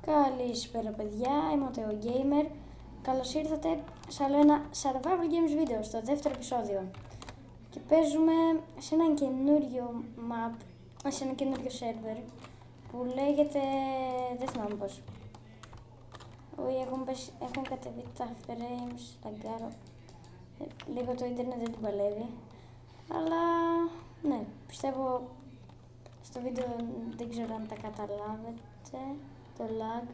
Καλησπέρα παιδιά, είμαι ο Teo Gamer. Καλώς ήρθατε σε άλλο ένα Survival Games βίντεο, στο δεύτερο επεισόδιο. Και παίζουμε σε έναν καινούριο map, σε ένα καινούριο server που λέγεται, δεν θυμάμαι πώς. Έχουν κατεβεί τα frames, λαγκάρω. Λίγο το ίντερνετ δεν την παλεύει. Αλλά ναι, πιστεύω στο βίντεο δεν ξέρω αν τα καταλάβετε, το lag,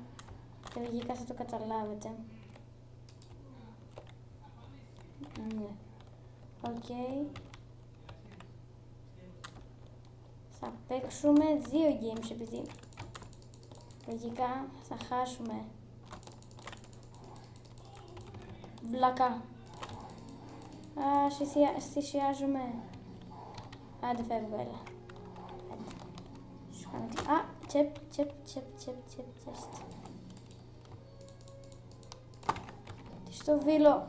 και λογικά θα το καταλάβετε. Ναι. Οκ. Θα παίξουμε 2 games επειδή λογικά θα χάσουμε. Βλακά. Θυσιάζουμε. Άντε φεύγω, έλα. Α, τσεπ. Τι στο βίλο.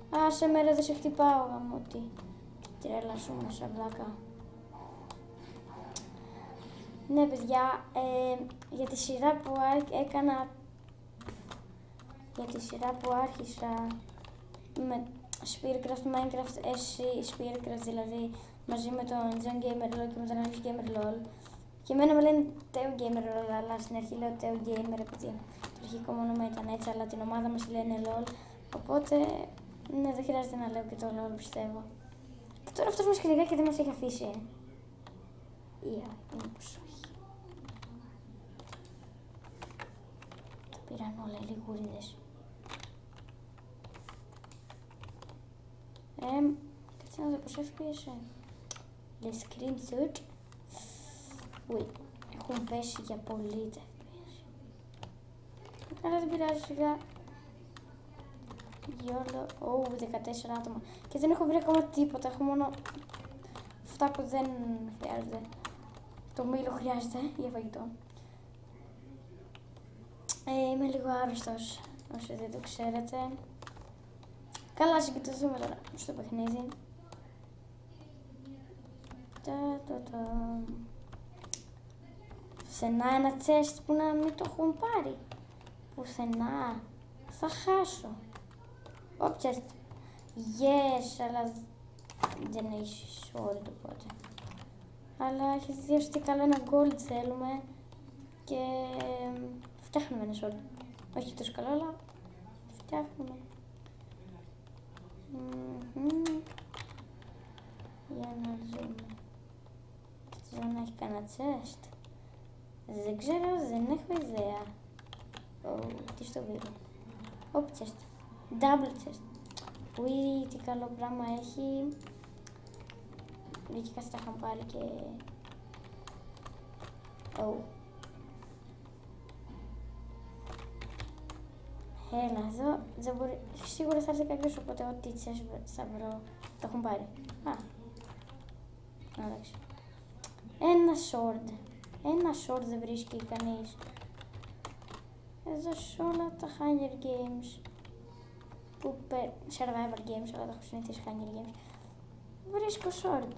Άσε με ρε, δεν σε χτυπάω γαμώτη. Τρέλα σου μέσα βλάκα. Ναι παιδιά, για τη σειρά που έκανα, για τη σειρά που άρχισα με Spearcraft, Minecraft, Spearcraft δηλαδή, μαζί με τον John Gamer LOL και με τον Alex Gamer LOL. Και εμένα με λένε Teo Gamer LOL, αλλά στην αρχή λέω Teo Gamer επειδή το αρχικό μου όνομα ήταν έτσι, αλλά την ομάδα μας λένε LOL. Οπότε, ναι, δεν χρειάζεται να λέω και το LOL, πιστεύω. Και τώρα αυτός μας κυνηγά και δεν μας έχει αφήσει. Μήπως όχι. Τα πήραν όλα οι λιγούριδες. Κάτσε να δω πως έφυγε. Le screenshot. Ουι, έχουν πέσει για πολύ τα FPS. Αλλά δεν πειράζει, σιγά. Γιόλο, 14 άτομα. Και δεν έχω βρει ακόμα τίποτα, έχω μόνο αυτά που δεν χρειάζεται. Το μήλο χρειάζεται για φαγητό. Είμαι λίγο άρρωστος, όσοι δεν το ξέρετε. Καλά, συγκεντρωθούμε τώρα στο παιχνίδι. Πουθενά ένα chest που να μην το έχουν πάρει. Πουθενά. Θα χάσω. Chest. Yes, αλλά δεν έχει sword οπότε. Αλλά έχει δει τι καλό, ένα gold θέλουμε και φτιάχνουμε ένα sword. Όχι τόσο καλό, αλλά φτιάχνουμε. Για να δούμε. Θέλω να έχει κανένα chest. Δεν ξέρω, δεν έχω ιδέα. Τι στο βίντεο. Chest. Double chest. Ουι, τι καλό πράγμα έχει. Λογικά θα τα είχαν πάρει και... Έλα εδώ, δεν μπορεί... Σίγουρα θα έρθει κάποιος, οπότε ό,τι chest θα βρω το έχουν πάρει. Εντάξει. Ένα sword. Ένα sword δεν βρίσκει κανείς. Εδώ σε όλα τα Hunger Games. Survival Games, αλλά τα έχω συνηθίσει Hunger Games. Βρίσκω sword.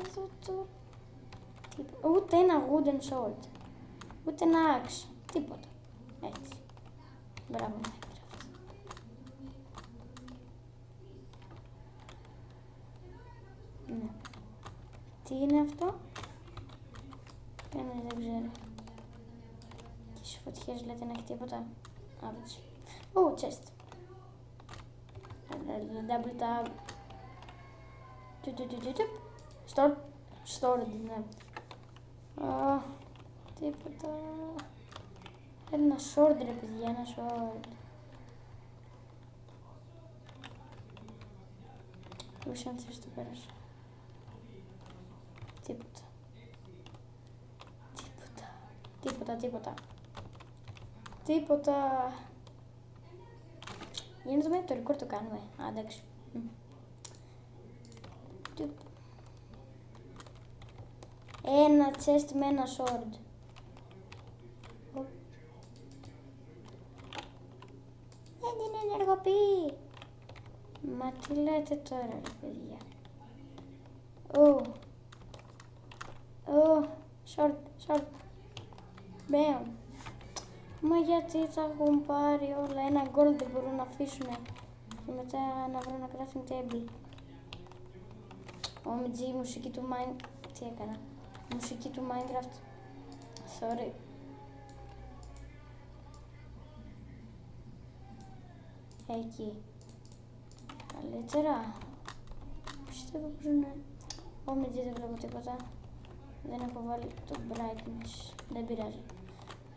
Εδώ το... Ούτε ένα wooden sword. Ούτε ένα axe. Τίποτα. Έτσι. Μπράβο, Minecraft. Ναι. Τι είναι αυτό? Κανένας δεν ξέρω. Και στις φωτιές λέτε να έχει τίποτα. Άβληση. Chest. Double tab. Stored, ναι. Τίποτα. Ένα sword ρε παιδιά, ένα sword. Πώς αν θες το πέρασα. Τίποτα. Για να δούμε, το record το κάνουμε. Εντάξει. Ένα chest με ένα sword. Δεν την ενεργοποιεί. Μα τι λέτε τώρα ρε παιδιά. Sword. Μπέον. Μα γιατί τα έχουν πάρει όλα, ένα gold δεν μπορούν να αφήσουν και μετά να βρω ένα crafting table. OMG, η μουσική του Minecraft, τι έκανα, η μουσική του Minecraft, sorry. Εκεί, καλύτερα, πιστεύω πως είναι, OMG δεν βλέπω τίποτα, δεν έχω βάλει το brightness, δεν πειράζει.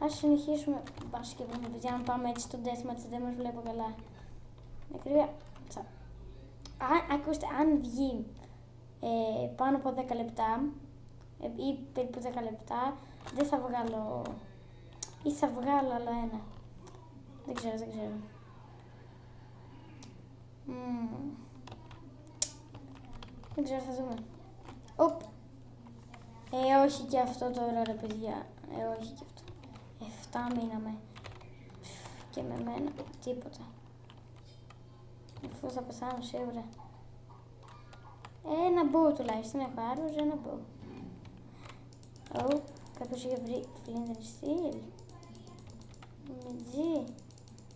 Ας συνεχίσουμε, μπας και βρούμε παιδιά, αν πάμε έτσι στο deathmatch δεν μας βλέπω καλά. Ακριβία, ακούστε, αν βγει πάνω από 10 λεπτά ή περίπου 10 λεπτά, δεν θα βγάλω, ή θα βγάλω άλλο ένα. Δεν ξέρω. Δεν ξέρω, θα δούμε. Οπ. Όχι και αυτό τώρα ρε παιδιά, όχι και αυτό. 7 μείναμε. Και με μένα, τίποτα. Αφού θα πεθάνω σίγουρα. Ένα μπου τουλάχιστον έχω, άρρωσε ένα μπου. Κάποιος είχε βρει φλίντερ στυλ. Μιτζί.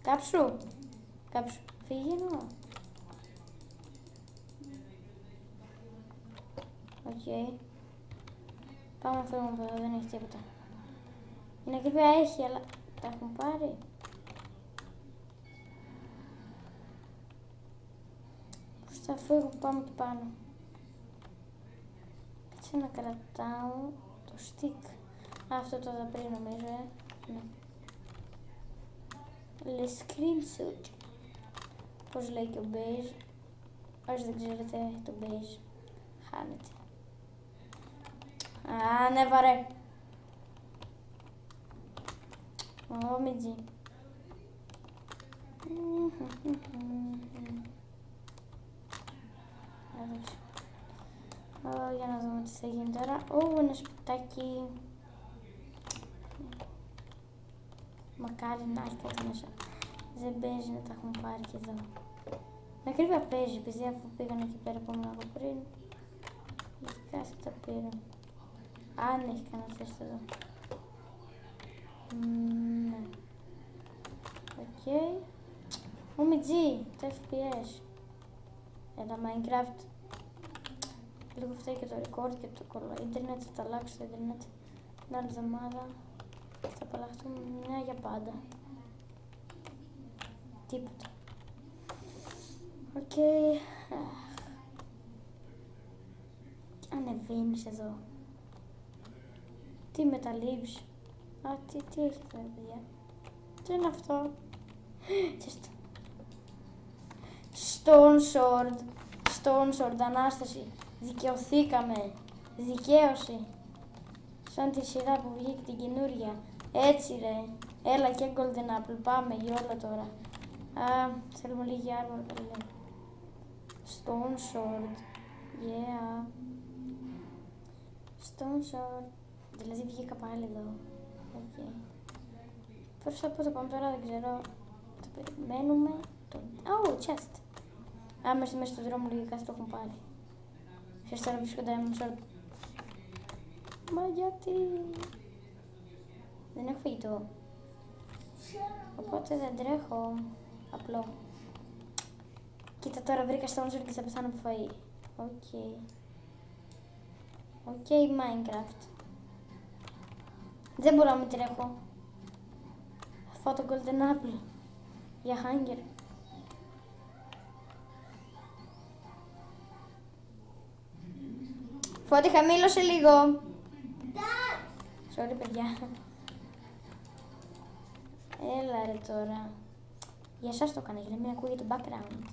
Κάψου. Φύγει εδώ. Οκ. Πάμε να φύγουμε από εδώ, δεν έχει τίποτα. Είναι ακριβά έχει, αλλά τα έχουν πάρει. Πώς θα φύγω, πάμε εκεί πάνω. Κάτσε να κρατάω το stick. Αυτό το είδα πριν νομίζω, ναι. Le screenshot. Πώς λέει και ο beige. Όσοι δεν ξέρετε το beige χάνεται. Ναι βαρέ. Μιτζί. Για να δούμε τι θα γίνει τώρα. Ένα σπιτάκι. Μακάρι να έχει κάτι μέσα. Δεν παίζει να τα έχουν πάρει και εδώ. Με ακρίβεια παίζει, επειδή αφού πήγαν εκεί πέρα που ήμουν από πριν. Λογικά θα τα πήραν. Αν έχει κανένα θέση εδώ. Ναι. Οκ. OMG, το FPS. Ένα Minecraft. Λίγο φταίει και το record και το ίντερνετ. Θα τα αλλάξω το ίντερνετ την άλλη εβδομάδα. Θα απαλλαχτούμε μια για πάντα. Τίποτα. Οκ. Ανεβαίνεις εδώ. Τι με τα leaves. Τι έχει εδώ παιδιά. Τι είναι αυτό. Stone Sword, Ανάσταση. Δικαιωθήκαμε. Δικαίωση. Σαν τη σειρά που βγήκε την καινούρια. Έτσι ρε. Έλα και Golden Apple. Πάμε για όλα τώρα. Θέλουμε λίγη armor καλή. Stone Sword. Yeah. Stone Sword. Δηλαδή βγήκα πάλι εδώ. Okay. Πώς θα πάμε τώρα, δεν ξέρω. Το περιμένουμε. Chest. Μέσα στον δρόμο λογικά θα το έχουν πάρει. Сейчас τώρα βρίσκω Diamond Sword. Μα γιατί. Δεν έχω φαγητό. Οπότε δεν τρέχω. Απλό. Κοίτα τώρα βρήκα Stone Sword και θα πεθάνω από φαΐ. Οκ, Minecraft. Δεν μπορώ να μην τρέχω. Θα φάω το Golden Apple. Για hunger. Φώτη, χαμήλωσε λίγο. Sorry, παιδιά. Έλα ρε τώρα. Για εσάς το έκανα, για να μην ακούγεται το background.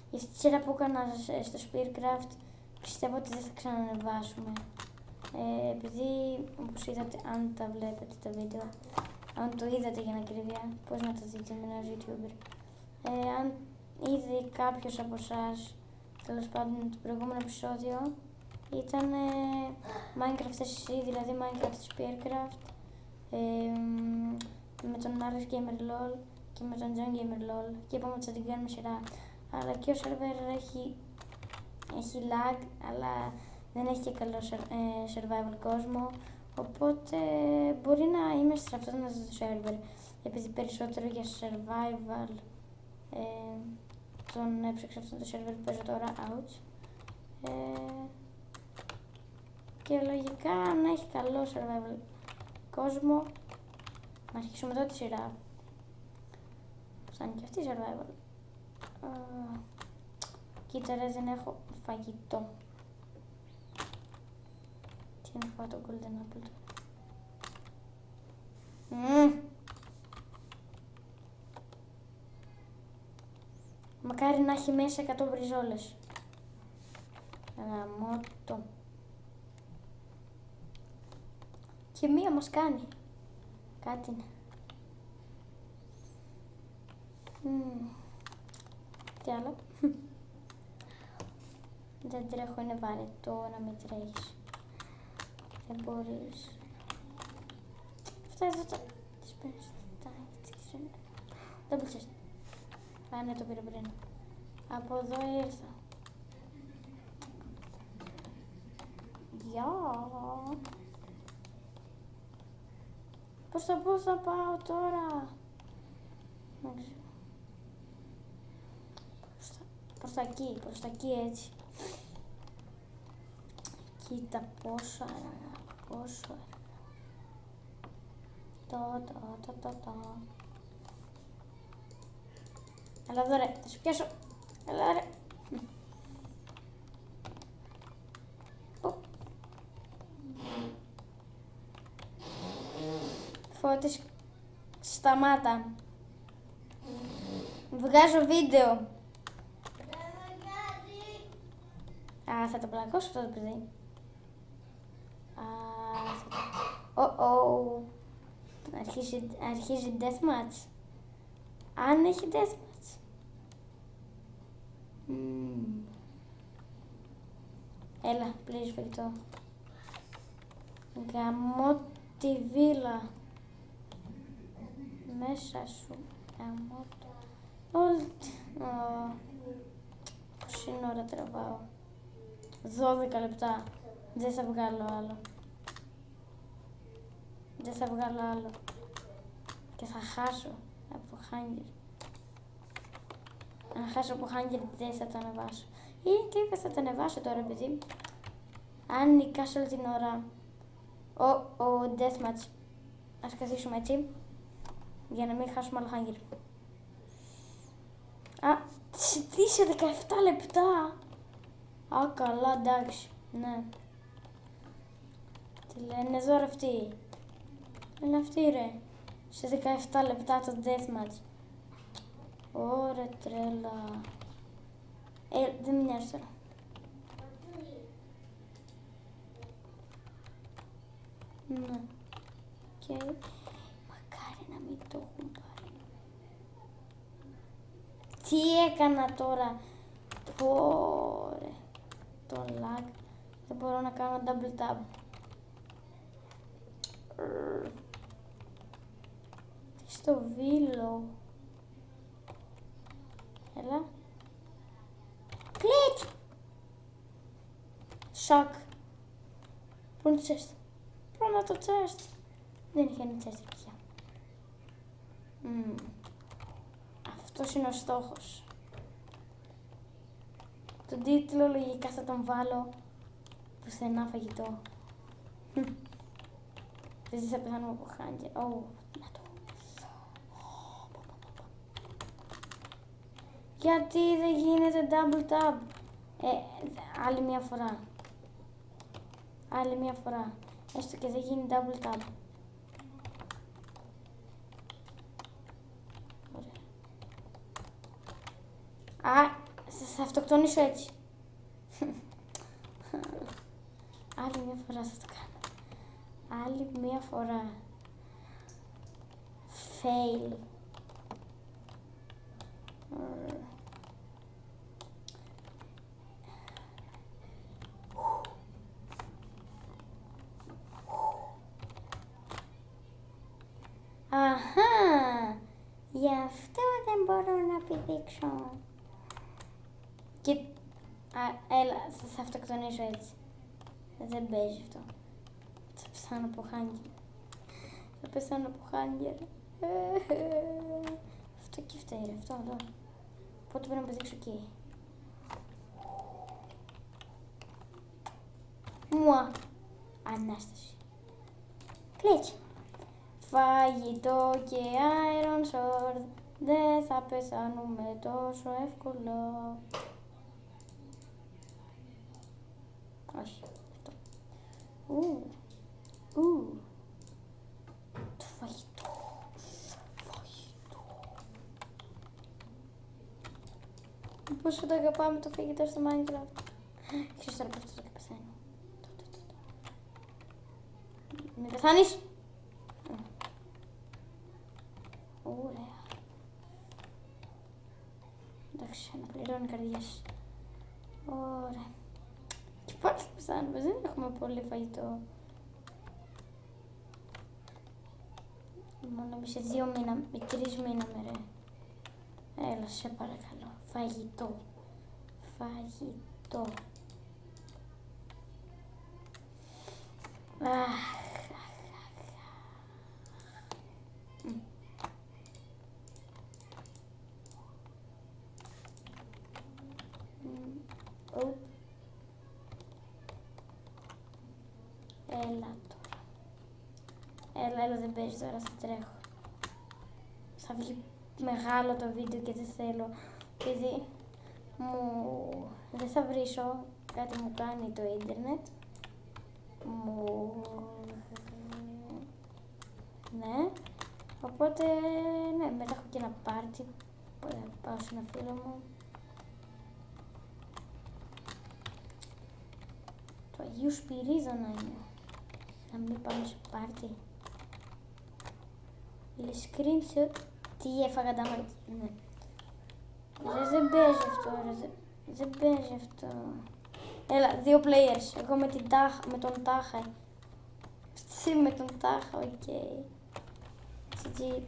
Για αυτή τη σειρά που έκανα στο Spearcraft, πιστεύω ότι δεν θα ξανανεβάσουμε. Επειδή, όπως είδατε, αν τα βλέπετε τα βίντεο, αν το είδατε για να ακρίβεια, πώς να το δείτε με ένας YouTuber. Αν είδε κάποιος από εσάς, τέλος πάντων το προηγούμενο επεισόδιο, ήταν Minecraft SC, δηλαδή Minecraft Spearcraft, με τον Alex Gamer LOL και με τον John Gamer LOL και είπαμε ότι θα την κάνουμε σειρά. Αλλά και ο server έχει lag, αλλά δεν έχει και καλό survival κόσμο, Οπότε μπορεί να είμαι στραφτός μέσα στο σερβερ, επειδή περισσότερο για survival τον έψαξα αυτό το σερβερ που παίζω τώρα, ouch. Και λογικά να έχει καλό survival κόσμο, να αρχίσουμε εδώ τη σειρά. Φτάνει και αυτή η survival. Κοίτα ρε, δεν έχω φαγητό. Τι είναι αυτό το golden apple τώρα. Μακάρι να έχει μέσα 100 μπριζόλες. Γαμώτο. Και μία μας κάνει. Κάτι είναι. Τι άλλο. Δεν τρέχω, είναι βαρετό να με τρέχεις. Δεν μπορείς. Αυτά εδώ τα... τις παίρνεις τα... Double chest. Α, ναι, το πήρα πριν. Από εδώ ήρθα. Γεια. Πώς θα πάω τώρα. Δεν ξέρω. Προς τα εκεί έτσι. Κοίτα πόσο αργά, πόσο αργά. Το. Έλα εδώ ρε, θα σου πιάσω. Έλα ρε. Φώτης, σταμάτα. Βγάζω βίντεο. Α, θα το πλακώσω αυτό το παιδί. Αρχίζει deathmatch. Αν έχει deathmatch. Έλα, please φαγητό. Γαμώ τη βίλα. Μέσα σου. Γαμώ το. Πόση ώρα τραβάω. 12 λεπτά. Δεν θα βγάλω άλλο. Και θα χάσω από Hunger. Αν χάσω από Hunger δεν θα το ανεβάσω. Ή και θα το ανεβάσω τώρα, επειδή αν νικάσω όλη την ώρα ο deathmatch. Ας καθίσουμε έτσι, για να μην χάσουμε άλλο Hunger. Α, τι σε 17 λεπτά. Α, καλά, εντάξει, ναι. Τι λένε εδώ ρε αυτοί. Είναι αυτή ρε. Σε 17 λεπτά το deathmatch. Ωραία τρέλα. Δεν με νοιάζει τώρα. Ναι. Και μακάρι να μην το έχουν πάρει. Τι έκανα τώρα. Ωραία. Το lag. Δεν μπορώ να κάνω double tap. Τι στο βίλο. Έλα. Κλικ. Σοκ. Πού είναι το chest. Πρώτα το chest. Δεν είχε ένα chest πια. Αυτός είναι ο στόχος. Τον τίτλο λογικά θα τον βάλω πουθενά φαγητό. Δεν θα πεθάνουμε από Hunger. Να το. Γιατί δεν γίνεται double tap. Άλλη μια φορά. Έστω και δεν γίνει double tap. Ωραία. Α, θα αυτοκτονήσω έτσι. Άλλη μια φορά θα το κάνω. Άλλη μια φορά. Fail. Αχα! Γι' αυτό δεν μπορώ να πηδήξω. Και... έλα, θα αυτοκτονήσω έτσι. Δεν παίζει αυτό. πεθάνω από χάγκερ. Θα πεθάνω από χάγκερ. Αυτό και φταίει ρε, αυτό εδώ. Οπότε πρέπει να πετύξω εκεί. Μουα. Ανάσταση. Κλίτς. Φαγητό και Iron Sword. Δεν θα πεθάνουμε τόσο εύκολο. Όχι. Αυτό. Το φαγητό. Πόσο το αγαπάμε το φαγητό στο Minecraft. Ξέρεις τώρα που αυτό και πεθαίνω. Μην πεθάνεις. Ωραία. Εντάξει, αναπληρώνει καρδιές. Ωραία. Και πάλι θα πεθάνουμε, δεν έχουμε πολύ φαγητό. Μόνο σε 2 μήνα, με 3 μήναμε ρε. Έλα, σε παρακαλώ. Φαγητό. Φαγητό. Έλα τώρα. Έλα, δεν παίζει τώρα, θα τρέχω. Θα βγει μεγάλο το βίντεο και δεν θέλω, επειδή δεν θα βρίσω, κάτι μου κάνει το ίντερνετ. Ναι, οπότε ναι, μετά έχω και ένα πάρτι, πάω σε ένα φίλο μου. Το Αγίου Σπυρίδωνα είναι, να μην πάμε σε πάρτι. Λέει screenshot, τι έφαγα τα μάτια, ναι. Δεν παίζει αυτό ρε, δεν παίζει αυτό. Έλα, 2 players, εγώ με τον Τάχα. Εσύ με τον Τάχα, οκ. GG.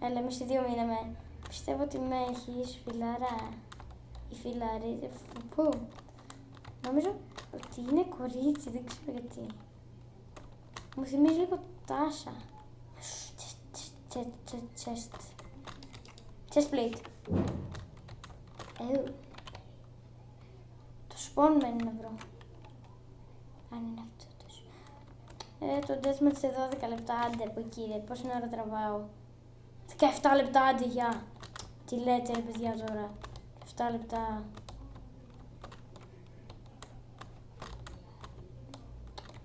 Έλα, εμείς οι 2 μείναμε. Πιστεύω ότι με έχεις φιλαρά. Η φιλαρή, πού. Νομίζω ότι είναι κορίτσι, δεν ξέρω γιατί. Μου θυμίζει λίγο Τάσα. Chest plate. Το spawn μένει να βρω. Αν είναι αυτό το deathmatch σε 12 λεπτά, άντε από εκεί ρε. Πόση ώρα τραβάω. 17 λεπτά, άντε γεια. Τι λέτε ρε παιδιά τώρα. 7 λεπτά.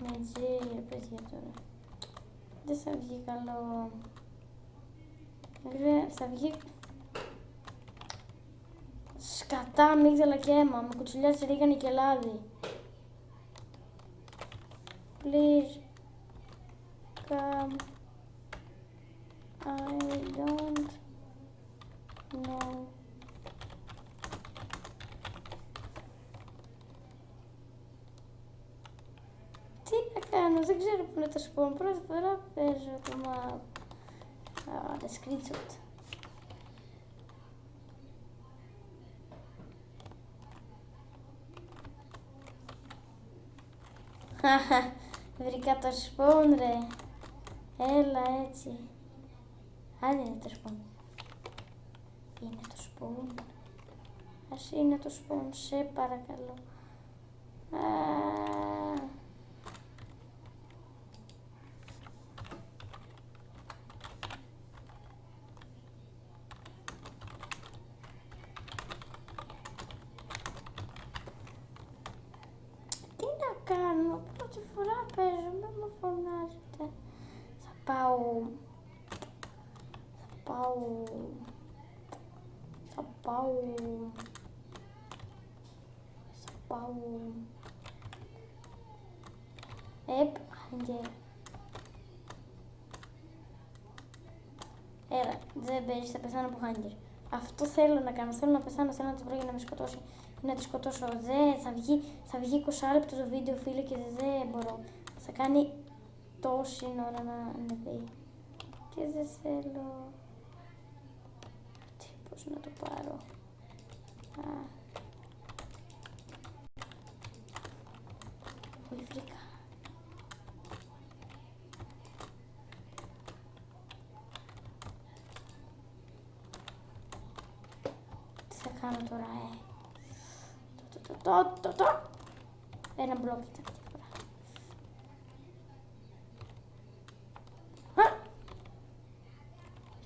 Με τζι ρε παιδιά τώρα. Δεν θα βγει καλό. Θα βγει σκατά, αμύγδαλα και αίμα. Με κουτσουλιάζει ρίγανη και λάδι. Please come. I don't know. Τι να κάνω, δεν ξέρω που είναι το spawn. Πρώτη φορά παίζω το map. The screenshot. Χαχα, βρήκα το spawn ρε. Έλα έτσι. Αν είναι το spawn. Είναι το spawn. Ας είναι το spawn, σε παρακαλώ. Κάνω, πρώτη φορά παίζω, μην με φωνάζετε. Θα πάω. Έλα, δεν παίζει, θα πεθάνω από χάγκερ. Αυτό θέλω να κάνω, θέλω να πεθάνω, θέλω να το βρω για να με σκοτώσει. Να τη σκοτώσω, θα βγει 20 λεπτό το βίντεο φίλε και δεν μπορώ. Θα κάνει τόση ώρα να ανεβεί. Και δεν θέλω. Πώς να το πάρω. Όχι βρήκα. κάνω τώρα, Ένα μπλοκ ήταν αυτή τη φορά.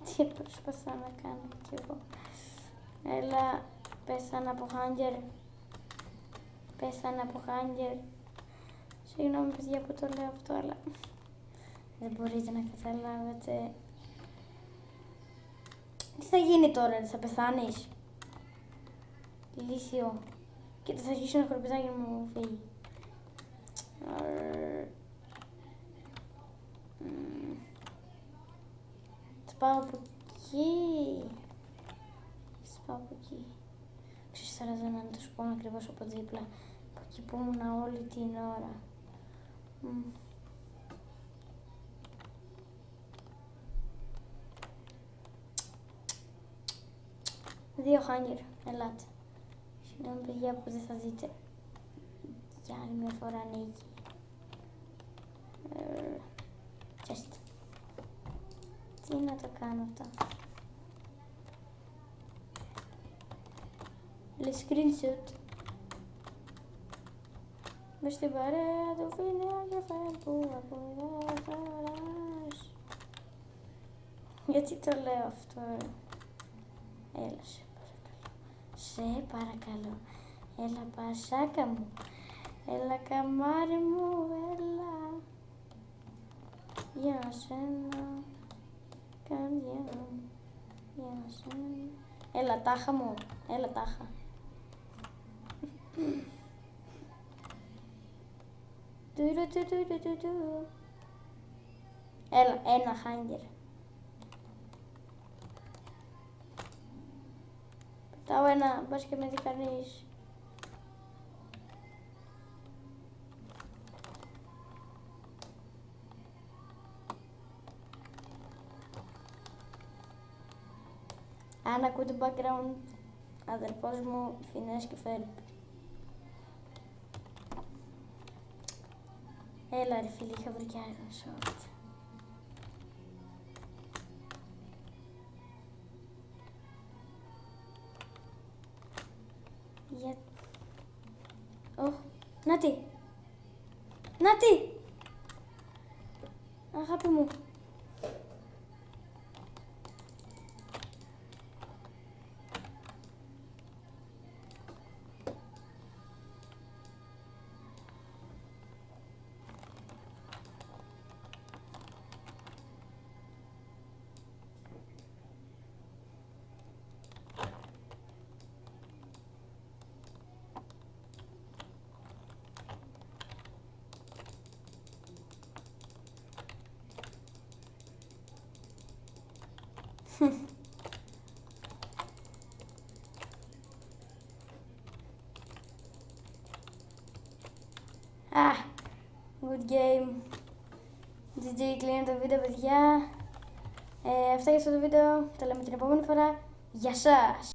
Τι προσπαθώ να κάνω κι εγώ. Έλα, πέθανα από hunger. Συγγνώμη παιδιά που το λέω αυτό, αλλά δεν μπορείτε να καταλάβετε. Τι θα γίνει τώρα, θα πεθάνεις? Ηλίθιο. Και θα αρχίσει ένα χορπιδάκι να μου φύγει. Θα πάω από εκεί. Ξέρεις τώρα δεν να το σου πω ακριβώς από δίπλα. Από εκεί που ήμουν όλη την ώρα. 2 hunger, ελάτε. Συγγνώμη παιδιά που δεν θα δείτε για άλλη μια φορά νίκη. Chest. Τι να το κάνω αυτά. Le screenshot. Μες στην παρέα του φίλου και φεύγω από δάχαρας. Γιατί το λέω αυτό, Έλα, σε παρακαλώ. Έλα πασάκα μου. Έλα καμάρι μου, έλα. Για σένα, καρδιά μου. Για σένα. Έλα τάχα μου, έλα τάχα. Έλα, ένα χάγκερ. Πετάω ένα, μπας και με δει κανείς. Αν ακούτε background, αδερφός μου, Φινές και Φέρπ. Έλα ρε φίλοι, είχα βρει κι Iron Sword. Νάτι! Αγάπη μου. Good game. GG, κλείνει το βίντεο παιδιά. Αυτά για αυτό το βίντεο. Τα λέμε την επόμενη φορά. Γεια σας!